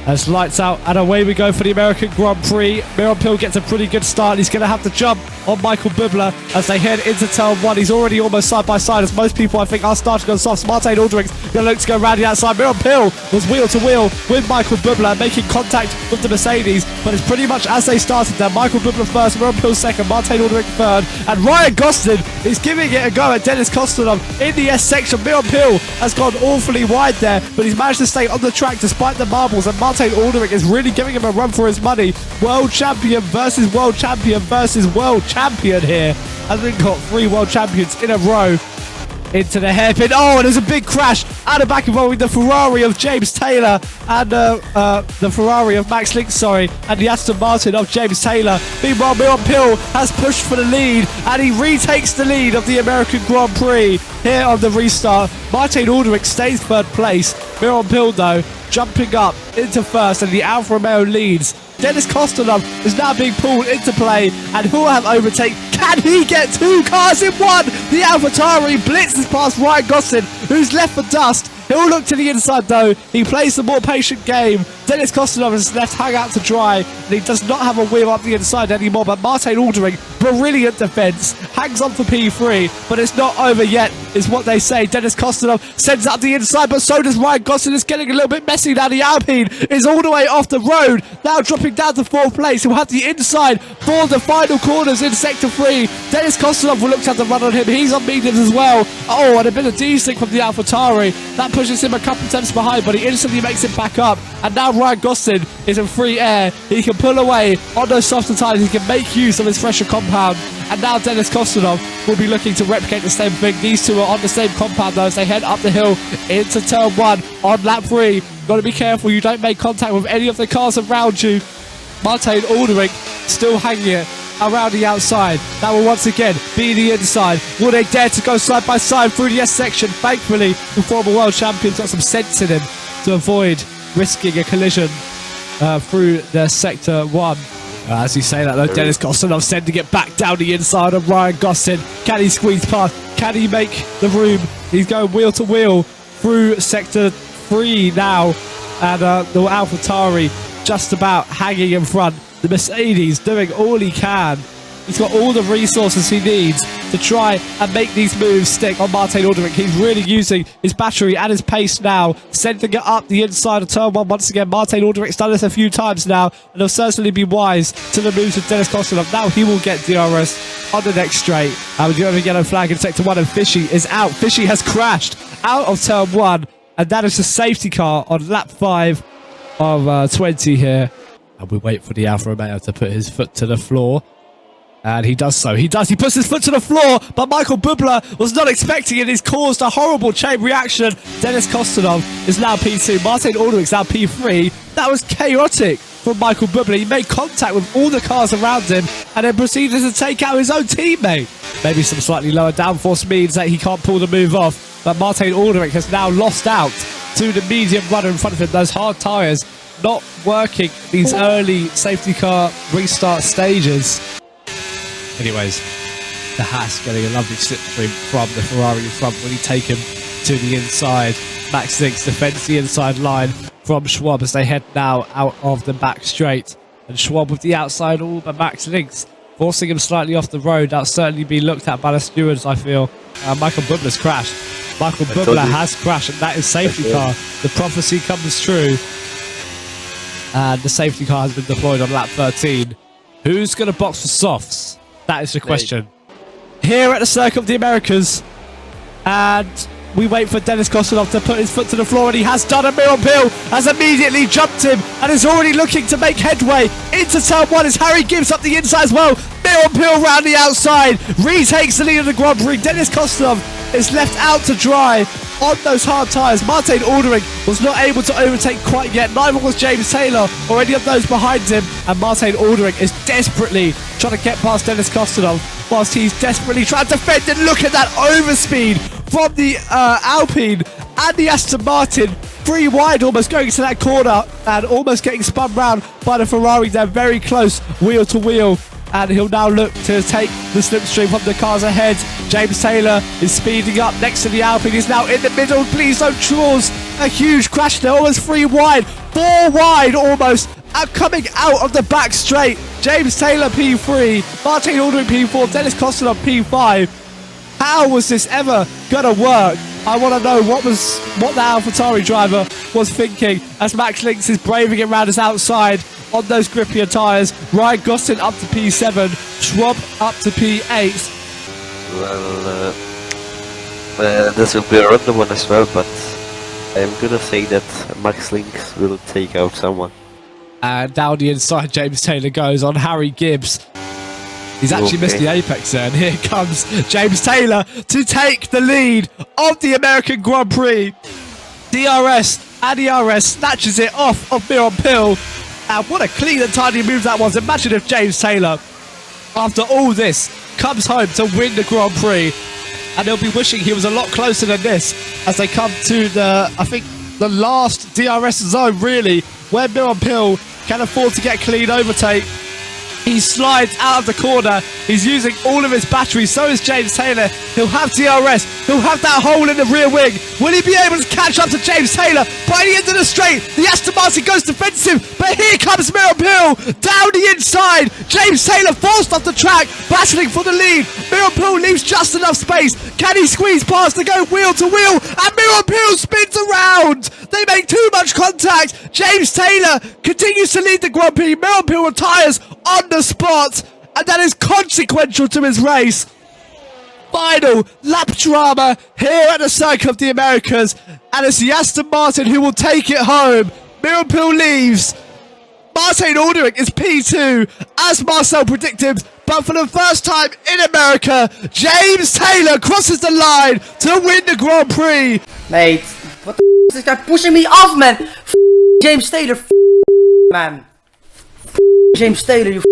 As lights out and away we go for the American Grand Prix. Mironpil gets a pretty good start. He's going to have to jump on Michael Bublé as they head into turn one. He's already almost side by side, as most people I think are starting on softs. Martin Aldrich's going to look to go round the outside. Mironpil was wheel to wheel with Michael Bublé, making contact with the Mercedes, but it's pretty much as they started there. Michael Bublé first, Mironpil second, Martin Aldrich third, and Ryan Gosling is giving it a go at Dennis Kostanov in the S section. Mironpil has gone awfully wide there, but he's managed to stay on the track despite the marbles, and Martin Aldrich is really giving him a run for his money. World champion versus world champion versus world champion here. I think got 3 world champions in a row into the hairpin. Oh, and there's a big crash out the back involving the Ferrari of James Taylor and the Ferrari of Max Link, and the Aston Martin of James Taylor. Meanwhile, Mironpil has pushed for the lead, and he retakes the lead of the American Grand Prix here on the restart. Martin Aldrich stays third place. Mironpil, though, jumping up into first, and the Alfa Romeo leads. Dennis Kostanov is now being pulled into play, and who will have overtake? Can he get 2 cars in one? The AlphaTauri blitzes past Ryan Gosling, who's left for dust. He'll look to the inside though. He plays the more patient game. Dennis Kostanov is left hang out to dry, and he does not have a wheel up the inside anymore. But Martin Aldrich, brilliant defence, hangs on for P3, but it's not over yet, is what they say. Dennis Kostanov sends up the inside, but so does Ryan Gosling. It's getting a little bit messy now. The Alpine is all the way off the road, now dropping down to 4th place. He'll have the inside for the final corners in sector 3. Dennis Kostanov will look to have the run on him. He's on mediums as well. Oh, and a bit of D-stick from the AlphaTauri. That pushes him a couple attempts behind, but he instantly makes it back up. And now Ryan Gosling is in free air. He can pull away on those softer tyres. He can make use of his fresher compound. And now Dennis Kostanov will be looking to replicate the same thing. These two are on the same compound though as they head up the hill into turn 1 on lap 3. Got to be careful you don't make contact with any of the cars around you. Martin Aldrich still hanging it around the outside. That will once again be the inside. Will they dare to go side by side through the S section? Thankfully, the former world champion's got some sense in him to avoid risking a collision through the sector 1. As you say that though, Dennis Kostanov sending it back down the inside of Ryan Gosling. Can he squeeze past? Can he make the room? He's going wheel to wheel through sector 3 now, and the AlphaTauri just about hanging in front. The Mercedes doing all he can. He's got all the resources he needs to try and make these moves stick on Martin Aldrich. He's really using his battery and his pace now, sending it up the inside of turn 1 once again. Martin Aldrich's done this a few times now, and he'll certainly be wise to the moves of Dennis Kostanov. Now he will get DRS on the next straight. We do have a yellow flag in sector 1, and Fishy is out. Fishy has crashed out of turn 1, and that is the safety car on lap 5 of 20 here. And we wait for the Alfa Romeo to put his foot to the floor. And he does so. He puts his foot to the floor, but Michael Bublé was not expecting it. He's caused a horrible chain reaction. Dennis Kostanov is now P2. Martin Aldrich is now P3. That was chaotic from Michael Bublé. He made contact with all the cars around him and then proceeded to take out his own teammate. Maybe some slightly lower downforce means that he can't pull the move off. But Martin Aldrich has now lost out to the medium runner in front of him. Those hard tyres not working these early safety car restart stages. Anyways, the Haas getting a lovely slipstream from the Ferrari in front when he take him to the inside. Max Link's defends the inside line from Schwab as they head now out of the back straight. And Schwab with the outside all, but Max Link's forcing him slightly off the road. That'll certainly be looked at by the stewards, I feel. Michael Bublé's crashed. Michael Bublé has crashed, and that is safety car. The prophecy comes true. And the safety car has been deployed on lap 13. Who's going to box for softs? That is the question. Here at the Circuit of the Americas, and we wait for Dennis Kostanov to put his foot to the floor, and he has done. And Mironpil has immediately jumped him and is already looking to make headway into turn 1 as Harry gives up the inside as well. Mironpil round the outside, retakes the lead of the Grand Prix. Dennis Kostanov is left out to dry on those hard tyres. Martin Aldrich was not able to overtake quite yet. Neither was James Taylor or any of those behind him. And Martin Aldrich is desperately trying to get past Dennis Kostanov whilst he's desperately trying to defend. And look at that overspeed from the Alpine and the Aston Martin. 3 wide, almost going into that corner and almost getting spun round by the Ferrari. They're very close, wheel to wheel. And he'll now look to take the slipstream from the cars ahead. James Taylor is speeding up next to the Alpine. He's now in the middle. Please don't choose A huge crash there, almost 3 wide, 4 wide almost, coming out of the back straight. James Taylor P3, Martin Aldrin P4, Dennis Costin on P5. How was this ever gonna work? I want to know what the AlphaTauri driver was thinking as Max Links is braving it around his outside on those grippier tyres. Ryan Gostin up to P7, Schwab up to P8. Well, this will be a random one as well, but I'm gonna say that Max Links will take out someone. And down the inside, James Taylor goes on Harry Gibbs. He's actually missed the apex there, and here comes James Taylor to take the lead of the American Grand Prix. DRS and DRS snatches it off of Miron Pill. And what a clean and tidy move that was. Imagine if James Taylor, after all this, comes home to win the Grand Prix. And they'll be wishing he was a lot closer than this as they come to the last DRS zone, really, where Miron Pill can afford to get a clean overtake. He slides out of the corner. He's using all of his batteries. So is James Taylor. He'll have DRS. He'll have that hole in the rear wing. Will he be able to catch up to James Taylor by the end of the straight? The Aston Martin goes defensive, but here comes Miron Pill down the inside. James Taylor forced off the track, battling for the lead. Miron Pill leaves just enough space. Can he squeeze past to go wheel to wheel? And Miron Pill spins around. They make too much contact. James Taylor continues to lead the Grand Prix. Miron Pill retires on the spot, and that is consequential to his race. Final lap drama here at the Circuit of the Americas, and it's the Aston Martin who will take it home. Miron Pill leaves. Martin Aldrin is P2, as Marcel predicted, but for the first time in America, James Taylor crosses the line to win the Grand Prix. Mate, what the f is this guy pushing me off, man? James Taylor, man. James Taylor, you